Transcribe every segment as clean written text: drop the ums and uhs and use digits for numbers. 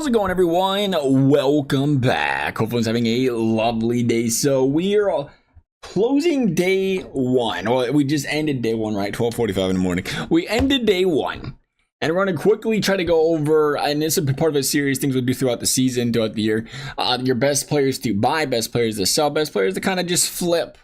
How's it going, everyone? Welcome back. Hopefully everyone's having a lovely day. So we are closing day one. Well, we just ended day one, right? 12:45 in the morning. We ended day one. And we're going to quickly try to go over, and this is part of a series, things we'll do throughout the season, throughout the year. Your best players to buy, best players to sell, best players to kind of just flip.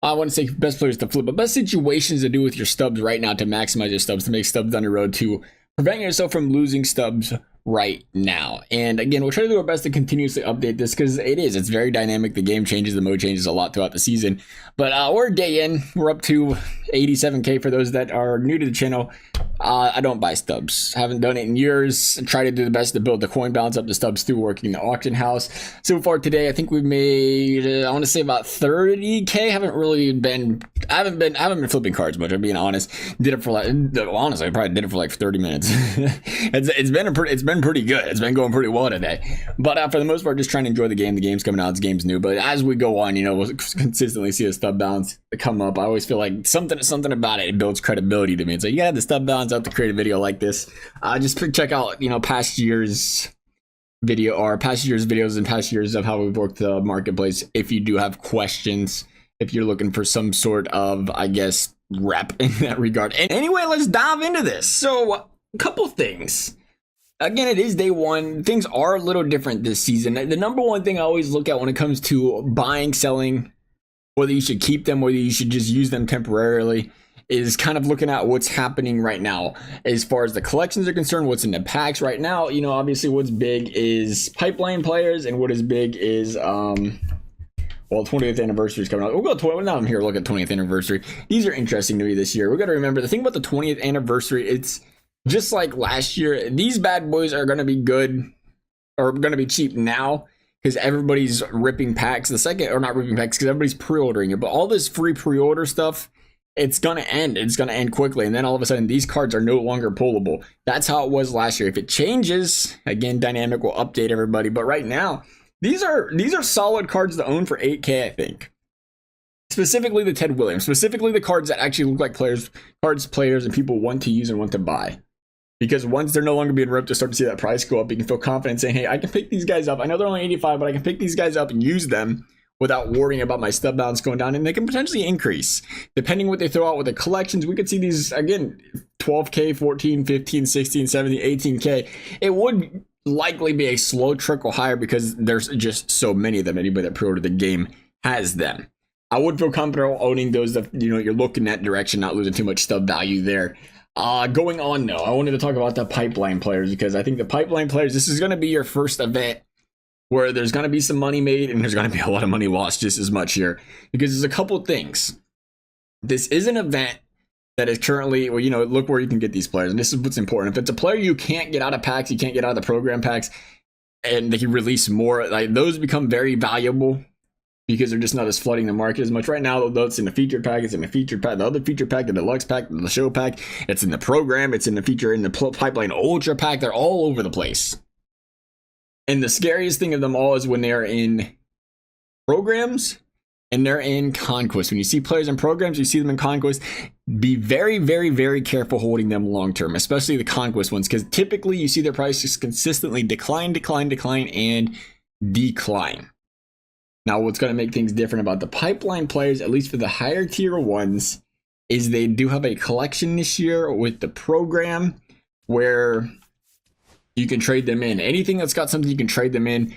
I want to say best players to flip, but best situations to do with your stubs right now to maximize your stubs, to make stubs down the road, to prevent yourself from losing stubs right now. And again, we'll try to do our best to continuously update this because it's very dynamic. The game changes, the mode changes a lot throughout the season. But we're a day in. We're up to 87k for those that are new to the channel. I don't buy stubs. Haven't done it in years. I try to do the best to build the coin balance up the stubs through working the auction house. So far today, I think we've made I want to say about 30k. I haven't been flipping cards much. I'm being honest. Did it for honestly, I probably did it for like 30 minutes. it's been pretty good. It's been going pretty well today. But for the most part, just trying to enjoy the game. The game's coming out. The game's new. But as we go on, we'll consistently see a stub balance come up. I always feel like something about it. It builds credibility to me. It's like, you gotta have the stub balance up to create a video like this. Just check out, past years videos and past years of how we've worked the marketplace. If you do have questions, if you're looking for some sort of, I guess, rep in that regard. And anyway, let's dive into this. So, a couple things. Again, it is day one. Things are a little different this season. The number one thing I always look at when it comes to buying, selling, whether you should keep them, whether you should just use them temporarily, is kind of looking at what's happening right now as far as the collections are concerned, what's in the packs right now. Obviously what's big is pipeline players, and what is big is 20th anniversary is coming up. We'll go 20. Now I'm here to look at 20th anniversary. These are interesting to me this year. We got to remember the thing about the 20th anniversary. It's just like last year. These bad boys are going to be good, or going to be cheap now, because everybody's ripping packs. Not ripping packs, because everybody's pre-ordering it. But all this free pre-order stuff, it's going to end. It's going to end quickly. And then all of a sudden, these cards are no longer pullable. That's how it was last year. If it changes, again, Dynamic will update everybody. But right now, these are solid cards to own for 8k, I think. Specifically the Ted Williams. Specifically the cards that actually look like players and people want to use and want to buy. Because once they're no longer being ripped, to start to see that price go up, you can feel confident saying, hey, I can pick these guys up. I know they're only 85, but I can pick these guys up and use them without worrying about my stub balance going down, and they can potentially increase. Depending what they throw out with the collections, we could see these, again, 12k, 14, 15, 16, 17, 18k. It would likely be a slow trickle higher because there's just so many of them. Anybody that pre-ordered the game has them. I would feel comfortable owning those that, you're looking that direction, not losing too much stub value there. Going on now, I wanted to talk about the pipeline players, because I think the pipeline players, this is going to be your first event where there's going to be some money made and there's going to be a lot of money lost just as much here, because there's a couple things. This is an event that is currently, look where you can get these players, and this is what's important. If it's a player you can't get out of packs, you can't get out of the program packs, and they can release more, like those become very valuable because they're just not as flooding the market as much right now. Though it's in the featured pack, it's in the featured pack, the other featured pack, the deluxe pack, the show pack, it's in the program, it's in the feature, in the pipeline ultra pack. They're all over the place. And the scariest thing of them all is when they are in programs and they're in conquest. When you see players in programs, you see them in conquest, be very, very, very careful holding them long term, especially the conquest ones, because typically you see their prices consistently decline, and decline. Now, what's going to make things different about the pipeline players, at least for the higher tier ones, is they do have a collection this year with the program where you can trade them in. Anything that's got something you can trade them in,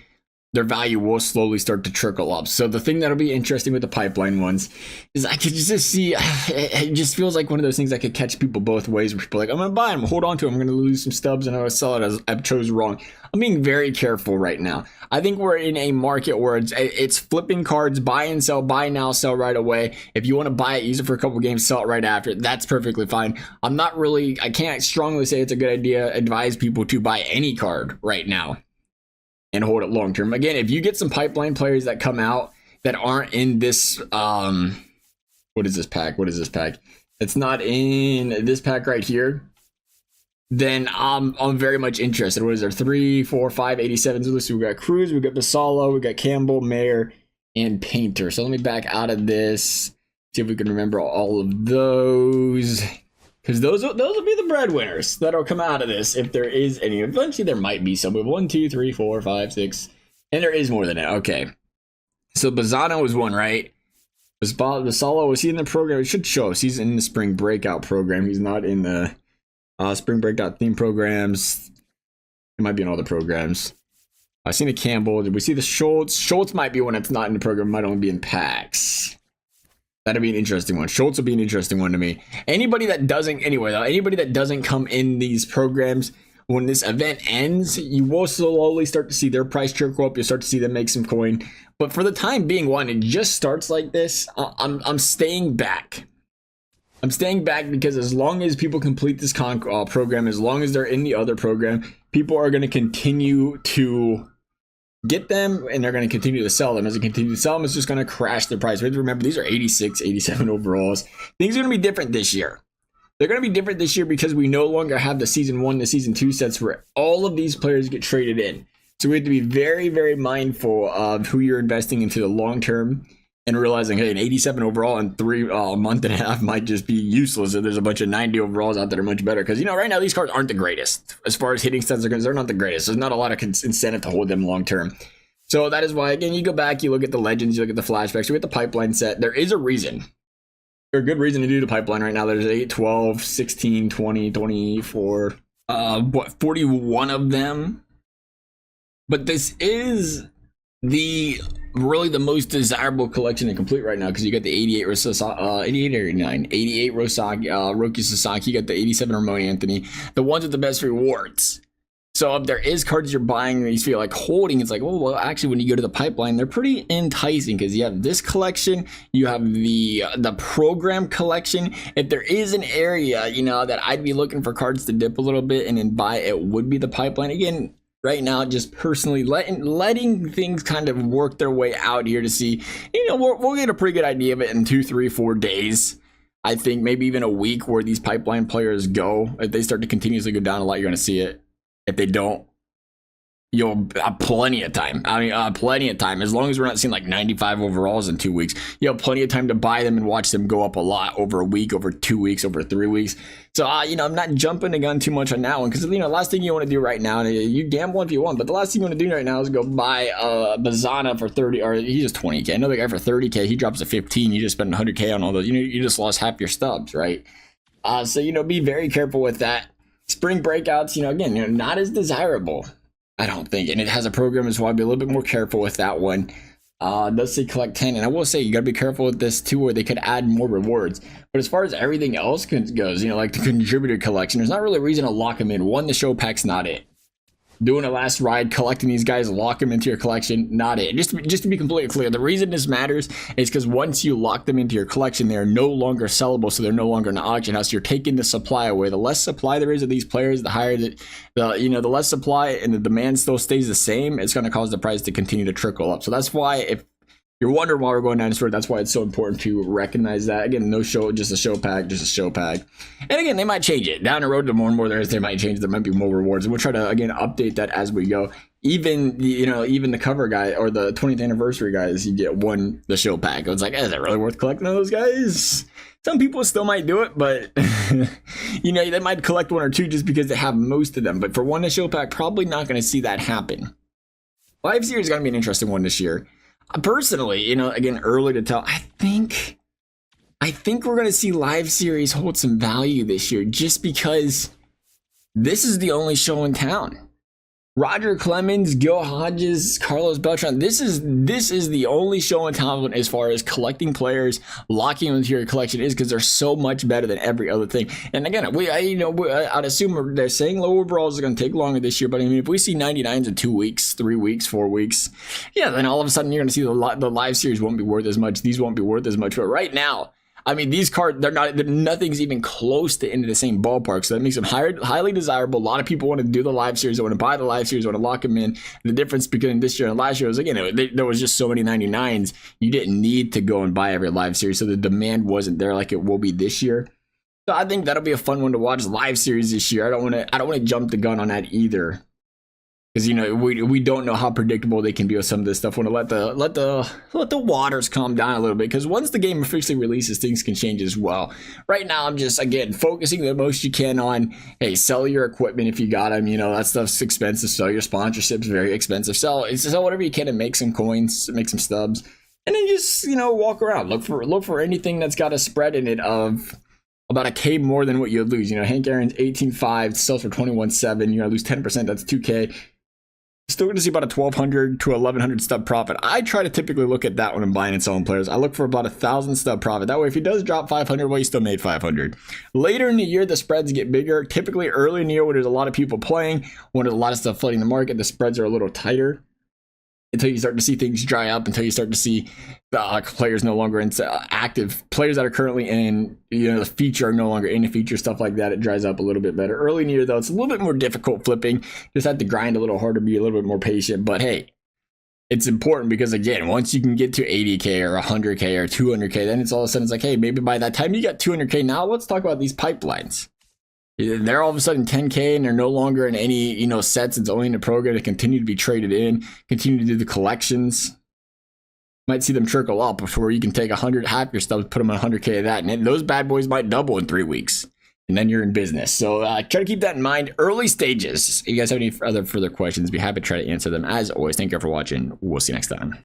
their value will slowly start to trickle up. So the thing that'll be interesting with the pipeline ones is I could just see, it just feels like one of those things that could catch people both ways, where people are like, I'm going to buy them, hold on to them, I'm going to lose some stubs, and I'm going to sell it as I've chose wrong. I'm being very careful right now. I think we're in a market where it's flipping cards, buy and sell, buy now, sell right away. If you want to buy it, use it for a couple games, sell it right after. That's perfectly fine. I can't strongly say it's a good idea, advise people to buy any card right now and hold it long term. Again, if you get some pipeline players that come out that aren't in this, what is this pack? It's not in this pack right here. Then I'm very much interested. What is there? 3, 4, 5, 87s. So we got Cruz, we got Basalo, we got Campbell, Mayer, and Painter. So let me back out of this. See if we can remember all of those. because those will be the breadwinners that'll come out of this if there is any. Eventually, there might be some. 1, 2, 3, 4, 5, 6, and there is more than that. Okay, so Bazzano was one, right? Basalo, was he in the program? It should show us. He's in the spring breakout program. He's not in the spring breakout theme programs. It might be in all the programs. I've seen the Campbell. Did we see the Schultz? Schultz might be one that's not in the program. Might only be in packs. That'd be an interesting one. Schultz will be an interesting one to me. Anybody that doesn't, anyway, though, anybody that doesn't come in these programs, when this event ends, you will slowly start to see their price trickle up. You'll start to see them make some coin. But for the time being, one, it just starts like this. I'm staying back. I'm staying back because as long as people complete this program, as long as they're in the other program, people are going to continue to get them, and they're going to continue to sell them. As they continue to sell them, it's just going to crash their price. Remember, these are 86, 87 overalls. Things are going to be different this year. They're going to be different this year because we no longer have the season 1 to season 2 sets where all of these players get traded in. So we have to be very, very mindful of who you're investing into the long term and realizing, hey, an 87 overall in a month and a half might just be useless if there's a bunch of 90 overalls out that are much better. Because, right now these cards aren't the greatest. As far as hitting stats are concerned, they're not the greatest. There's not a lot of incentive to hold them long term. So that is why, again, you go back, you look at the legends, you look at the flashbacks, you look at the pipeline set. There is a reason. There's a good reason to do the pipeline right now. There's 8, 12, 16, 20, 24, 41 of them. But this is really the most desirable collection to complete right now because you got the 88 88 or 89, 88 Roki Sasaki, you got the 87 Ramon Anthony, the ones with the best rewards. So if there is cards you're buying and you feel like holding, it's like, oh, well, actually, when you go to the pipeline, they're pretty enticing because you have this collection, you have the program collection. If there is an area, that I'd be looking for cards to dip a little bit and then buy, it would be the pipeline. Again, right now, just personally letting things kind of work their way out here to see, we'll get a pretty good idea of it in 2, 3, 4 days. I think maybe even a week where these pipeline players go. If they start to continuously go down a lot, you're going to see it. If they don't, you'll have plenty of time. Plenty of time. As long as we're not seeing like 95 overalls in 2 weeks, you have plenty of time to buy them and watch them go up a lot over a week, over 2 weeks, over 3 weeks. So, I'm not jumping the gun too much on that one because, the last thing you want to do right now, and you gamble if you want, but the last thing you want to do right now is go buy Bazzana for 30, or he's just 20K. Another guy for 30K, he drops to 15. You just spend 100K on all those. You just lost half your stubs, right? So, be very careful with that. Spring breakouts, again, not as desirable, I don't think. And it has a program as well. I'd be a little bit more careful with that one. It does say collect 10. And I will say, you got to be careful with this too, where they could add more rewards. But as far as everything else goes, like the contributor collection, there's not really a reason to lock them in. One, the show pack's not it. Doing a last ride, collecting these guys, lock them into your collection, not it. Just to be completely clear, the reason this matters is because once you lock them into your collection, they are no longer sellable, so they're no longer in the auction house. You're taking the supply away. The less supply there is of these players, the higher the less supply and the demand still stays the same. It's going to cause the price to continue to trickle up. So that's why, if you're wondering why we're going down this road, that's why it's so important to recognize that. Again, no show, just a show pack. And again, they might change it. Down the road, the more and more there is, they might change. There might be more rewards. And we'll try to, again, update that as we go. Even the cover guy or the 20th anniversary guys, you get the show pack. It's like, is it really worth collecting those guys? Some people still might do it, but they might collect 1 or 2 just because they have most of them. But for one, the show pack, probably not going to see that happen. Live Series is going to be an interesting one this year. Personally, again, early to tell. I think we're going to see Live Series hold some value this year just because this is the only show in town. Roger Clemens, Gil Hodges, Carlos Beltran. This is the only show in town as far as collecting players, locking into your collection is, because they're so much better than every other thing. And again, I'd assume they're saying low overalls are going to take longer this year, but if we see 99s in 2 weeks, 3 weeks, 4 weeks, then all of a sudden you're going to see the Live Series won't be worth as much. These won't be worth as much. But right now, these cards, nothing's even close to into the same ballpark. So that makes them highly desirable. A lot of people want to do the Live Series. They want to buy the Live Series. They want to lock them in. The difference between this year and last year was, again, there was just so many 99s. You didn't need to go and buy every Live Series. So the demand wasn't there like it will be this year. So I think that'll be a fun one to watch. Live Series this year. I don't want to jump the gun on that either, because you know we don't know how predictable they can be with some of this stuff. Want to let the waters calm down a little bit, because once the game officially releases, things can change as well. Right now, I'm just again focusing the most you can on, hey, sell your equipment if you got them. You know that stuff's expensive. Sell your sponsorships, very expensive. Sell whatever you can and make some coins, make some stubs, and then just walk around, look for anything that's got a spread in it of about a K more than what you would lose. Hank Aaron's 18.5 sells for 21.7. You're gonna lose 10%. That's 2K. Still going to see about a 1,200 to 1,100 stub profit. I try to typically look at that when I'm buying and selling players. I look for about 1,000 stub profit. That way, if he does drop 500, well, you still made 500. Later in the year, the spreads get bigger. Typically, early in the year, when there's a lot of people playing, when there's a lot of stuff flooding the market, the spreads are a little tighter. Until you start to see things dry up, until you start to see players no longer in active, players that are currently in the feature are no longer in the feature, stuff like that. It dries up a little bit better. Early in the year, though, it's a little bit more difficult flipping. Just have to grind a little harder, be a little bit more patient. But hey, it's important because, again, once you can get to 80K or 100K or 200K, then it's all of a sudden it's like, hey, maybe by that time you got 200K. Now let's talk about these pipelines. They're all of a sudden 10K and they're no longer in any sets. It's only in a program to continue to be traded in, continue to do the collections. Might see them trickle up before you can take 100, half your stuff, put them on 100K of that, and then those bad boys might double in 3 weeks, and then you're in business. So try to keep that in mind. Early stages. If you guys have any further questions, be happy to try to answer them. As always, thank you for watching. We'll see you next time.